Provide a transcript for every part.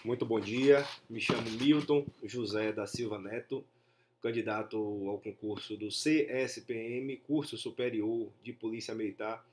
Muito bom dia, me chamo Milton José da Silva Neto, candidato ao concurso do CSPM, Curso Superior de Polícia Militar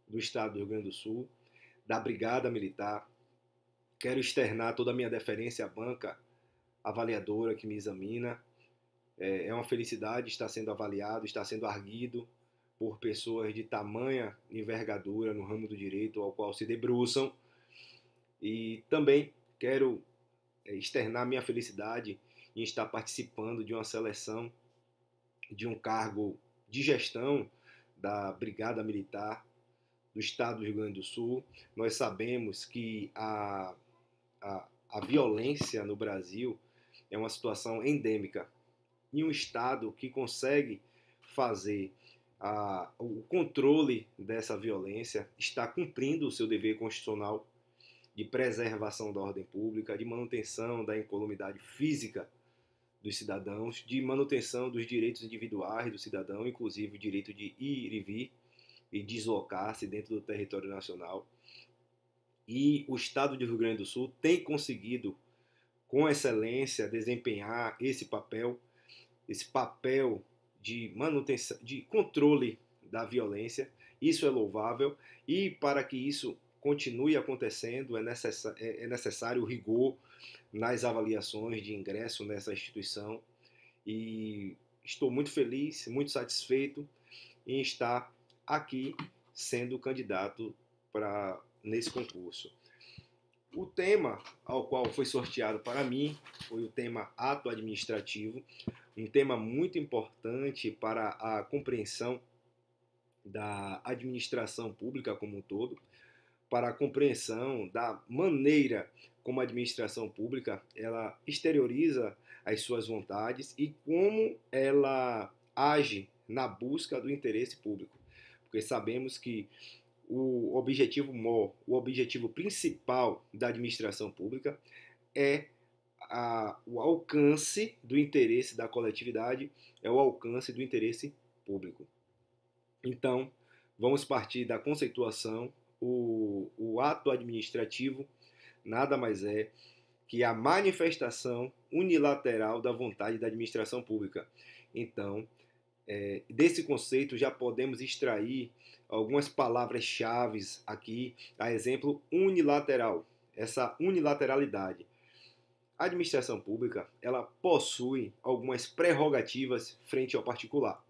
do Estado do Rio Grande do Sul, da Brigada Militar. Quero externar toda a minha deferência à banca avaliadora que me examina. É uma felicidade estar sendo avaliado, estar sendo arguido por pessoas de tamanha envergadura no ramo do direito ao qual se debruçam. E também quero externar minha felicidade em estar participando de uma seleção de um cargo de gestão da Brigada Militar do Estado do Rio Grande do Sul. Nós sabemos que a violência no Brasil é uma situação endêmica. E um Estado que consegue fazer o controle dessa violência está cumprindo o seu dever constitucional de preservação da ordem pública, de manutenção da incolumidade física dos cidadãos, de manutenção dos direitos individuais do cidadão, inclusive o direito de ir e vir e deslocar-se dentro do território nacional. E o Estado do Rio Grande do Sul tem conseguido, com excelência, desempenhar esse papel de manutenção, de controle da violência. Isso é louvável e para que isso continue acontecendo, é necessário o rigor nas avaliações de ingresso nessa instituição e estou muito feliz, muito satisfeito em estar aqui sendo candidato nesse concurso. O tema ao qual foi sorteado para mim foi o tema ato administrativo, um tema muito importante para a compreensão da administração pública como um todo, para a compreensão da maneira como a administração pública ela exterioriza as suas vontades e como ela age na busca do interesse público. Porque sabemos que o objetivo maior, o objetivo principal da administração pública é o alcance do interesse da coletividade, é o alcance do interesse público. Então, vamos partir da conceituação. O ato administrativo nada mais é que a manifestação unilateral da vontade da administração pública. Então, desse conceito já podemos extrair algumas palavras-chave aqui, a exemplo unilateral, essa unilateralidade. A administração pública ela possui algumas prerrogativas frente ao particular.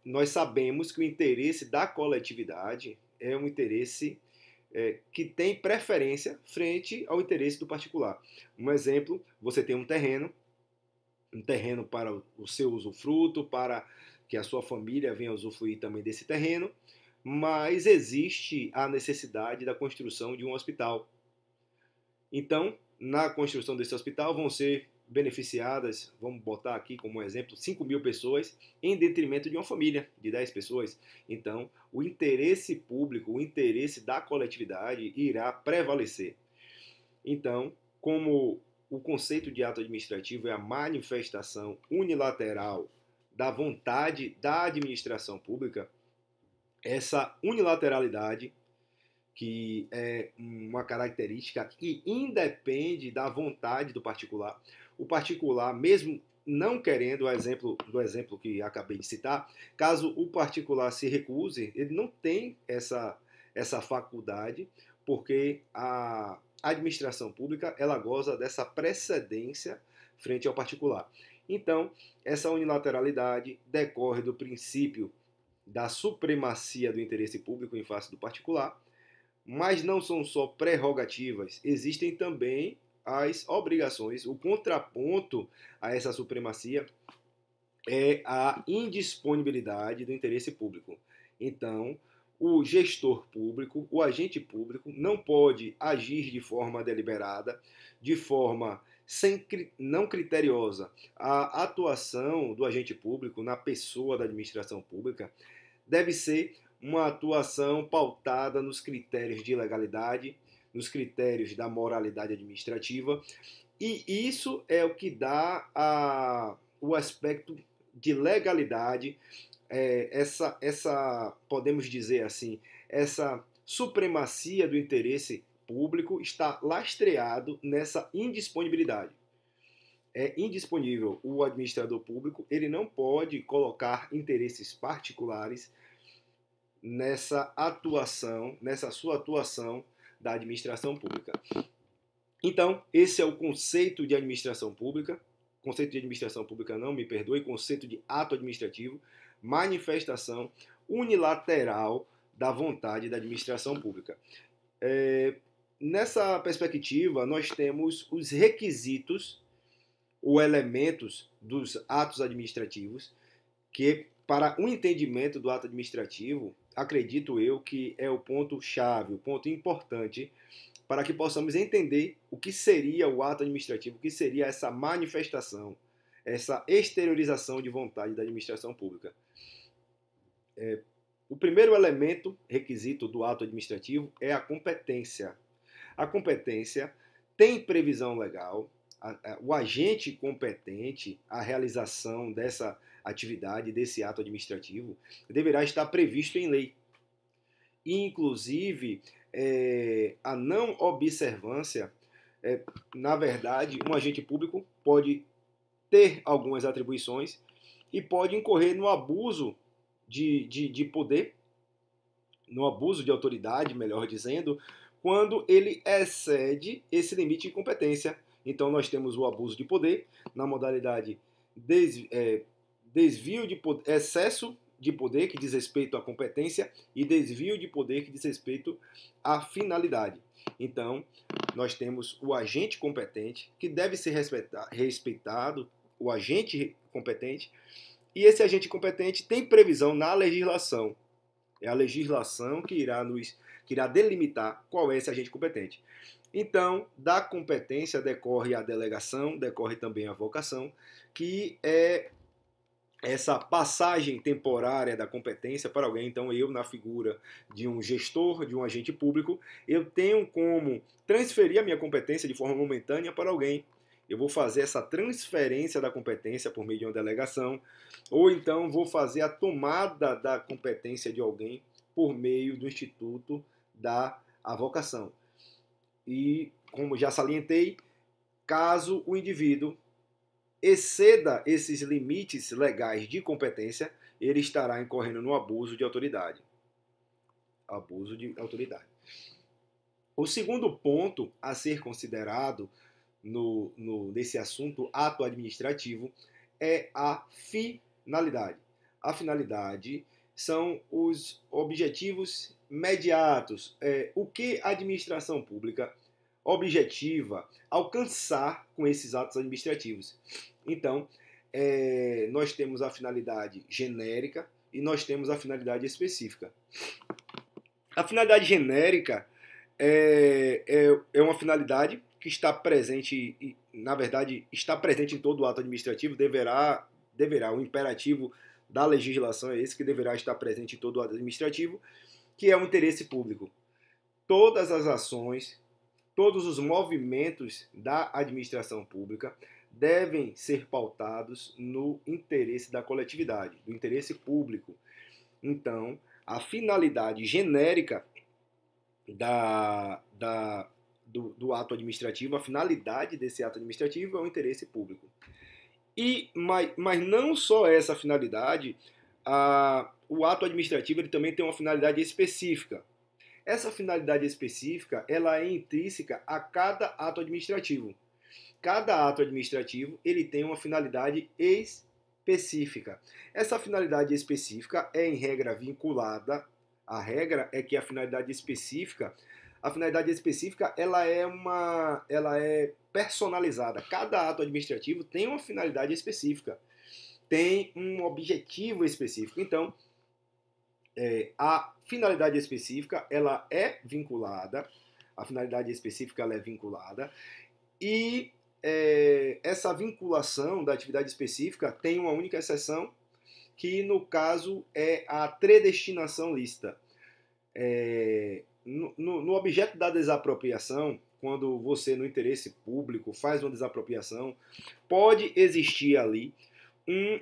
Nós sabemos que o interesse da coletividade é um interesse que tem preferência frente ao interesse do particular. Um exemplo, você tem um terreno para o seu usufruto, para que a sua família venha usufruir também desse terreno, mas existe a necessidade da construção de um hospital. Então, na construção desse hospital vão ser beneficiadas, vamos botar aqui como exemplo, 5.000 pessoas em detrimento de uma família de 10 pessoas. Então, o interesse público, o interesse da coletividade irá prevalecer. Então, como o conceito de ato administrativo é a manifestação unilateral da vontade da administração pública, essa unilateralidade, que é uma característica que independe da vontade do particular. O particular, mesmo não querendo, do exemplo que acabei de citar, caso o particular se recuse, ele não tem essa faculdade, porque a administração pública ela goza dessa precedência frente ao particular. Então, essa unilateralidade decorre do princípio da supremacia do interesse público em face do particular, mas não são só prerrogativas, existem também as obrigações. O contraponto a essa supremacia é a indisponibilidade do interesse público. Então, o gestor público, o agente público, não pode agir de forma deliberada, de forma não criteriosa. A atuação do agente público na pessoa da administração pública deve ser uma atuação pautada nos critérios de legalidade, nos critérios da moralidade administrativa, e isso é o que dá o aspecto de legalidade, podemos dizer assim, essa supremacia do interesse público está lastreado nessa indisponibilidade. É indisponível. O administrador público, ele não pode colocar interesses particulares nessa atuação, nessa sua atuação da administração pública. Então, esse é o conceito de administração pública. Conceito de administração pública, não me perdoe, conceito de ato administrativo, manifestação unilateral da vontade da administração pública. Nessa perspectiva, nós temos os requisitos ou elementos dos atos administrativos que, para o entendimento do ato administrativo, acredito eu que é o ponto-chave, o ponto importante para que possamos entender o que seria o ato administrativo, o que seria essa manifestação, essa exteriorização de vontade da administração pública. O primeiro elemento, requisito do ato administrativo, é a competência. A competência tem previsão legal, o agente competente à realização dessa atividade, desse ato administrativo, deverá estar previsto em lei. Inclusive, a não observância, na verdade, um agente público pode ter algumas atribuições e pode incorrer no abuso de poder, no abuso de autoridade, melhor dizendo, quando ele excede esse limite de competência. Então, nós temos o abuso de poder na modalidade desvio de poder, excesso de poder, que diz respeito à competência, e desvio de poder, que diz respeito à finalidade. Então, nós temos o agente competente, que deve ser respeitado, o agente competente, e esse agente competente tem previsão na legislação. É a legislação que irá delimitar qual é esse agente competente. Então, da competência decorre a delegação, decorre também a vocação, que é essa passagem temporária da competência para alguém. Então, eu, na figura de um gestor, de um agente público, eu tenho como transferir a minha competência de forma momentânea para alguém. Eu vou fazer essa transferência da competência por meio de uma delegação, ou então vou fazer a tomada da competência de alguém por meio do instituto da avocação. E, como já salientei, caso o indivíduo exceda esses limites legais de competência, ele estará incorrendo no abuso de autoridade. Abuso de autoridade. O segundo ponto a ser considerado nesse assunto ato administrativo é a finalidade. A finalidade são os objetivos imediatos. O que a administração pública objetiva alcançar com esses atos administrativos. Então, nós temos a finalidade genérica e nós temos a finalidade específica. A finalidade genérica é uma finalidade que está presente, e, na verdade, está presente em todo o ato administrativo, deverá, o imperativo da legislação é esse, que deverá estar presente em todo o ato administrativo, que é o interesse público. Todas as ações, todos os movimentos da administração pública devem ser pautados no interesse da coletividade, do interesse público. Então, a finalidade genérica do ato administrativo, a finalidade desse ato administrativo é o interesse público. Mas não só essa finalidade, o ato administrativo ele também tem uma finalidade específica. Essa finalidade específica ela é intrínseca a cada ato administrativo. Cada ato administrativo ele tem uma finalidade específica. Essa finalidade específica é, em regra, vinculada. A regra é que a finalidade específica ela é personalizada. Cada ato administrativo tem uma finalidade específica, tem um objetivo específico. Então, a finalidade específica ela é vinculada, e essa vinculação da atividade específica tem uma única exceção, que no caso é a predestinação lícita. No objeto da desapropriação, quando você, no interesse público, faz uma desapropriação, pode existir ali um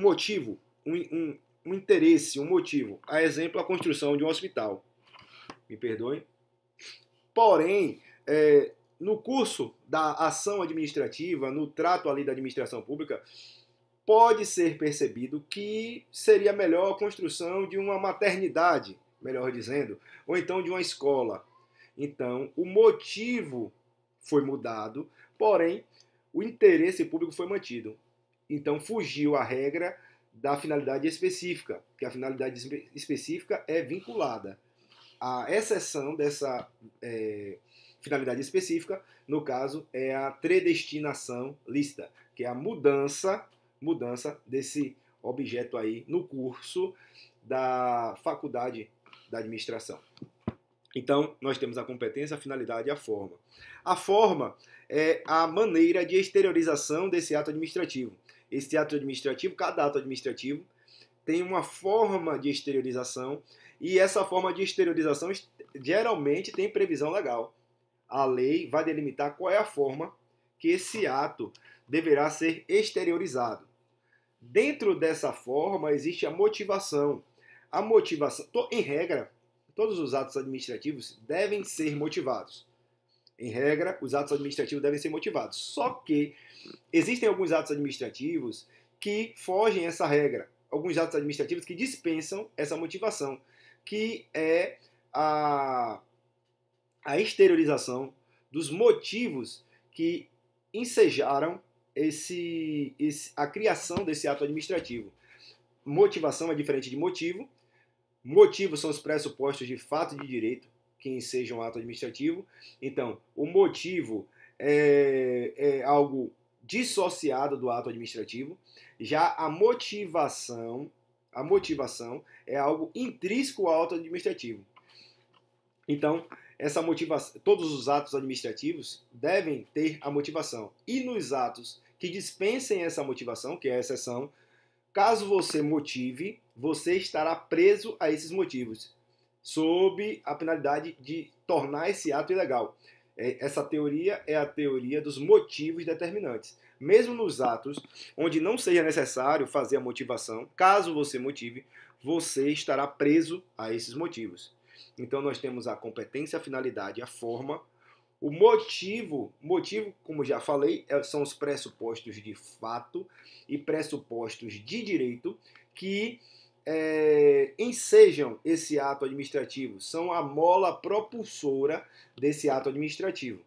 motivo, um interesse, um motivo. A exemplo, a construção de um hospital. Me perdoem, Porém, no curso da ação administrativa, no trato ali da administração pública, pode ser percebido que seria melhor a construção de uma maternidade, melhor dizendo, ou então de uma escola. Então, o motivo foi mudado, porém, o interesse público foi mantido. Então, fugiu a regra da finalidade específica, que a finalidade específica é vinculada. A exceção dessa finalidade específica, no caso, é a predestinação lícita, que é a mudança desse objeto aí no curso da faculdade da administração. Então, nós temos a competência, a finalidade e a forma. A forma é a maneira de exteriorização desse ato administrativo. Esse ato administrativo, cada ato administrativo, tem uma forma de exteriorização e essa forma de exteriorização geralmente tem previsão legal. A lei vai delimitar qual é a forma que esse ato deverá ser exteriorizado. Dentro dessa forma existe a motivação. A motivação, em regra, todos os atos administrativos devem ser motivados. Em regra, os atos administrativos devem ser motivados. Só que existem alguns atos administrativos que fogem essa regra. Alguns atos administrativos que dispensam essa motivação, que é a exteriorização dos motivos que ensejaram a criação desse ato administrativo. Motivação é diferente de motivo. Motivos são os pressupostos de fato e de direito que ensejam um ato administrativo. Então, o motivo é algo dissociado do ato administrativo. Já a motivação é algo intrínseco ao ato administrativo. Então, essa motivação, todos os atos administrativos devem ter a motivação. E nos atos que dispensem essa motivação, que é a exceção, caso você motive, você estará preso a esses motivos, sob a penalidade de tornar esse ato ilegal. Essa teoria é a teoria dos motivos determinantes. Mesmo nos atos onde não seja necessário fazer a motivação, caso você motive, você estará preso a esses motivos. Então nós temos a competência, a finalidade, a forma. O motivo, como já falei, são os pressupostos de fato e pressupostos de direito que ensejam esse ato administrativo, são a mola propulsora desse ato administrativo.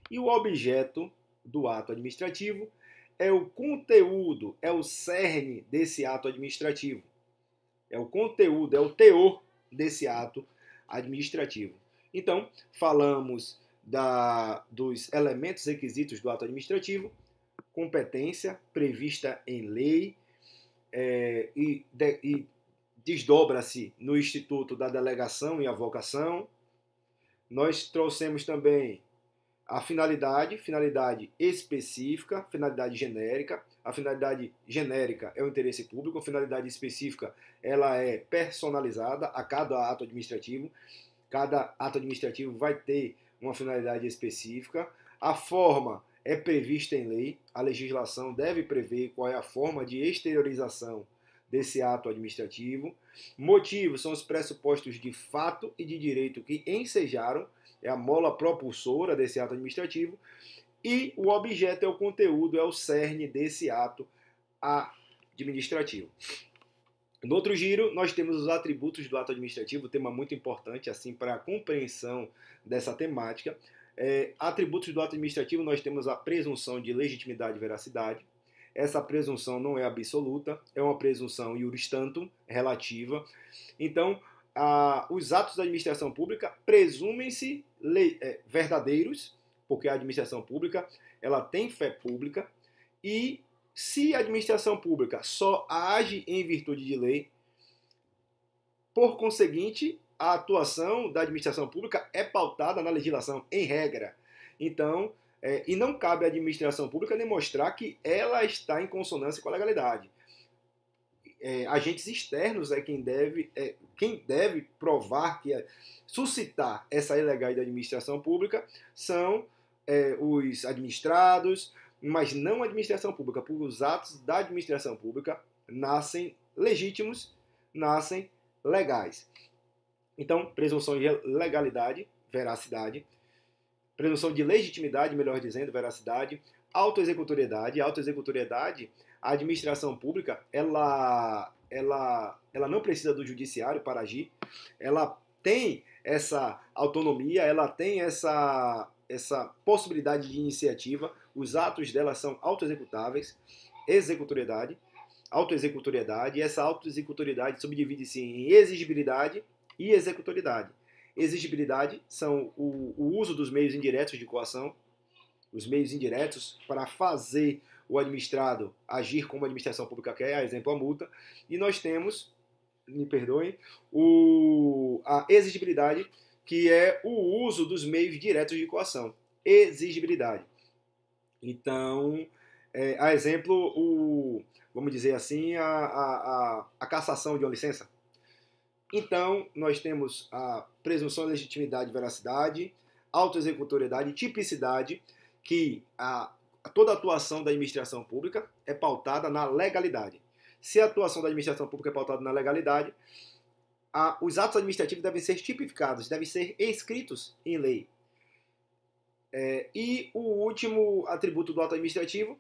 E o objeto do ato administrativo é o conteúdo, é o cerne desse ato administrativo. É o conteúdo, é o teor desse ato administrativo. Então, falamos dos elementos requisitos do ato administrativo, competência prevista em lei e desdobra-se no Instituto da Delegação e Avocação. Nós trouxemos também a finalidade específica, finalidade genérica. A finalidade genérica é o interesse público, a finalidade específica ela é personalizada a cada ato administrativo. Cada ato administrativo vai ter uma finalidade específica. A forma é prevista em lei. A legislação deve prever qual é a forma de exteriorização desse ato administrativo. Motivos são os pressupostos de fato e de direito que ensejaram, é a mola propulsora desse ato administrativo. E o objeto é o conteúdo, é o cerne desse ato administrativo. No outro giro, nós temos os atributos do ato administrativo, tema muito importante assim para a compreensão dessa temática. Atributos do ato administrativo, nós temos a presunção de legitimidade e veracidade. Essa presunção não é absoluta, é uma presunção iuris tantum, relativa. Então, os atos da administração pública presumem-se verdadeiros, porque a administração pública ela tem fé pública, e se a administração pública só age em virtude de lei, por conseguinte, a atuação da administração pública é pautada na legislação, em regra. Então, e não cabe à administração pública demonstrar que ela está em consonância com a legalidade. Agentes externos é quem deve provar suscitar essa ilegalidade da administração pública são os administrados, mas não a administração pública, porque os atos da administração pública nascem legítimos, nascem legais. Então, presunção de legalidade, veracidade, presunção de legitimidade, melhor dizendo, veracidade, autoexecutoriedade. Autoexecutoriedade, a administração pública, ela não precisa do judiciário para agir, ela tem essa autonomia, ela tem essa possibilidade de iniciativa, os atos dela são autoexecutáveis, executoriedade, autoexecutoriedade, e essa autoexecutoriedade subdivide-se em exigibilidade e executoriedade. Exigibilidade são o uso dos meios indiretos de coação, os meios indiretos para fazer o administrado agir como a administração pública quer, a exemplo, a multa. E nós temos, me perdoem, a exigibilidade, que é o uso dos meios diretos de coação. Exigibilidade. Então, a exemplo, vamos dizer assim, a cassação de uma licença. Então, nós temos a presunção de legitimidade e veracidade, autoexecutoriedade, tipicidade, que toda atuação da administração pública é pautada na legalidade. Se a atuação da administração pública é pautada na legalidade, os atos administrativos devem ser tipificados, devem ser escritos em lei. E o último atributo do ato administrativo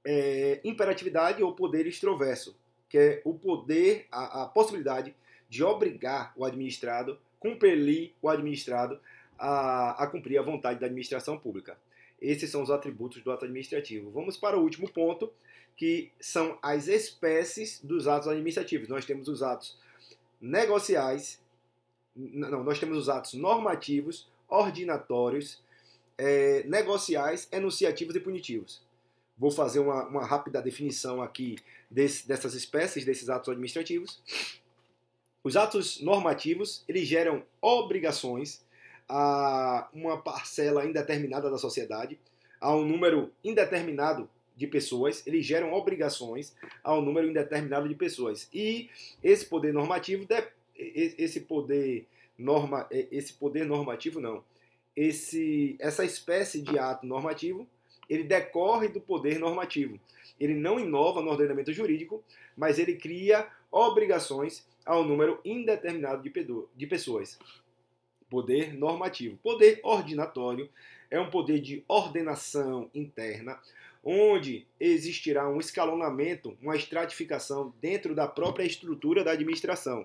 é imperatividade ou poder extroverso, que é o poder, a possibilidade de obrigar o administrado, compelir o administrado a cumprir a vontade da administração pública. Esses são os atributos do ato administrativo. Vamos para o último ponto, que são as espécies dos atos administrativos. Nós temos os atos negociais, nós temos os atos normativos, ordinatórios, negociais, enunciativos e punitivos. Vou fazer uma rápida definição aqui dessas espécies, desses atos administrativos. Os atos normativos, eles geram obrigações a uma parcela indeterminada da sociedade, a um número indeterminado de pessoas, eles geram obrigações a um número indeterminado de pessoas. E esse poder normativo, essa espécie de ato normativo, ele decorre do poder normativo. Ele não inova no ordenamento jurídico, mas ele cria obrigações a um número indeterminado de pessoas. Poder normativo. Poder ordinatório é um poder de ordenação interna, onde existirá um escalonamento, uma estratificação dentro da própria estrutura da administração.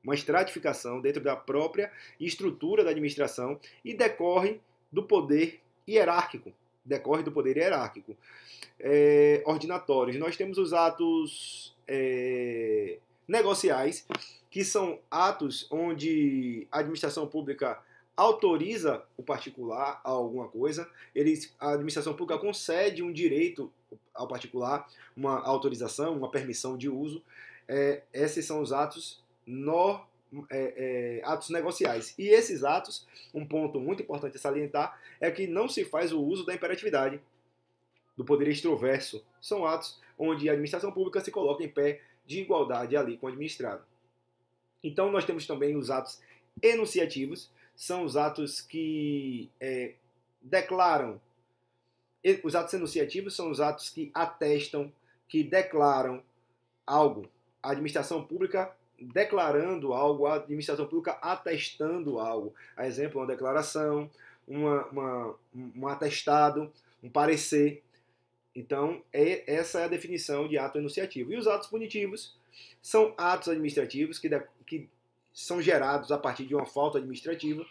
Uma estratificação dentro da própria estrutura da administração e decorre do poder hierárquico. Ordinatórios. Nós temos os atos negociais, que são atos onde a administração pública autoriza o particular a alguma coisa, a administração pública concede um direito ao particular, uma autorização, uma permissão de uso. Esses são os atos negociais. E esses atos, um ponto muito importante a salientar, é que não se faz o uso da imperatividade, do poder extroverso. São atos onde a administração pública se coloca em pé de igualdade ali com o administrado. Então, nós temos também os atos enunciativos, são os atos que declaram. Os atos enunciativos são os atos que atestam, que declaram algo. A administração pública declarando algo, a administração pública atestando algo. A exemplo, uma declaração, um atestado, um parecer. Então, essa é a definição de ato enunciativo. E os atos punitivos são atos administrativos que são gerados a partir de uma falta administrativa.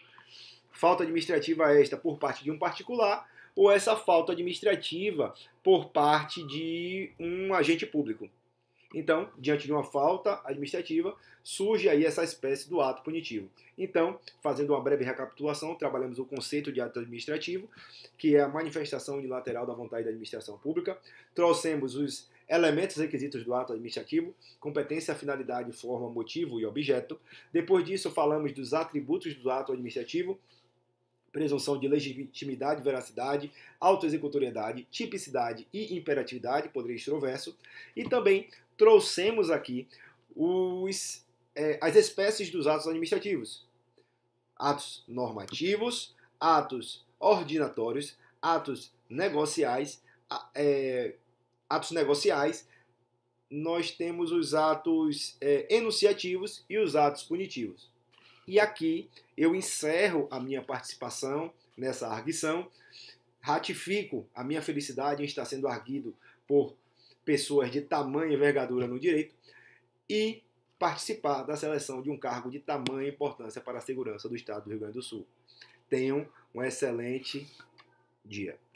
Falta administrativa esta por parte de um particular ou essa falta administrativa por parte de um agente público. Então, diante de uma falta administrativa, surge aí essa espécie do ato punitivo. Então, fazendo uma breve recapitulação, trabalhamos o conceito de ato administrativo, que é a manifestação unilateral da vontade da administração pública. Trouxemos os elementos requisitos do ato administrativo, competência, finalidade, forma, motivo e objeto. Depois disso, falamos dos atributos do ato administrativo, presunção de legitimidade, veracidade, autoexecutoriedade, tipicidade e imperatividade, poder extroverso. E também trouxemos aqui as espécies dos atos administrativos. Atos normativos, atos ordinatórios, atos negociais. Nós temos os atos enunciativos e os atos punitivos. E aqui eu encerro a minha participação nessa arguição, ratifico a minha felicidade em estar sendo arguido por pessoas de tamanha envergadura no direito e participar da seleção de um cargo de tamanha importância para a segurança do Estado do Rio Grande do Sul. Tenham um excelente dia.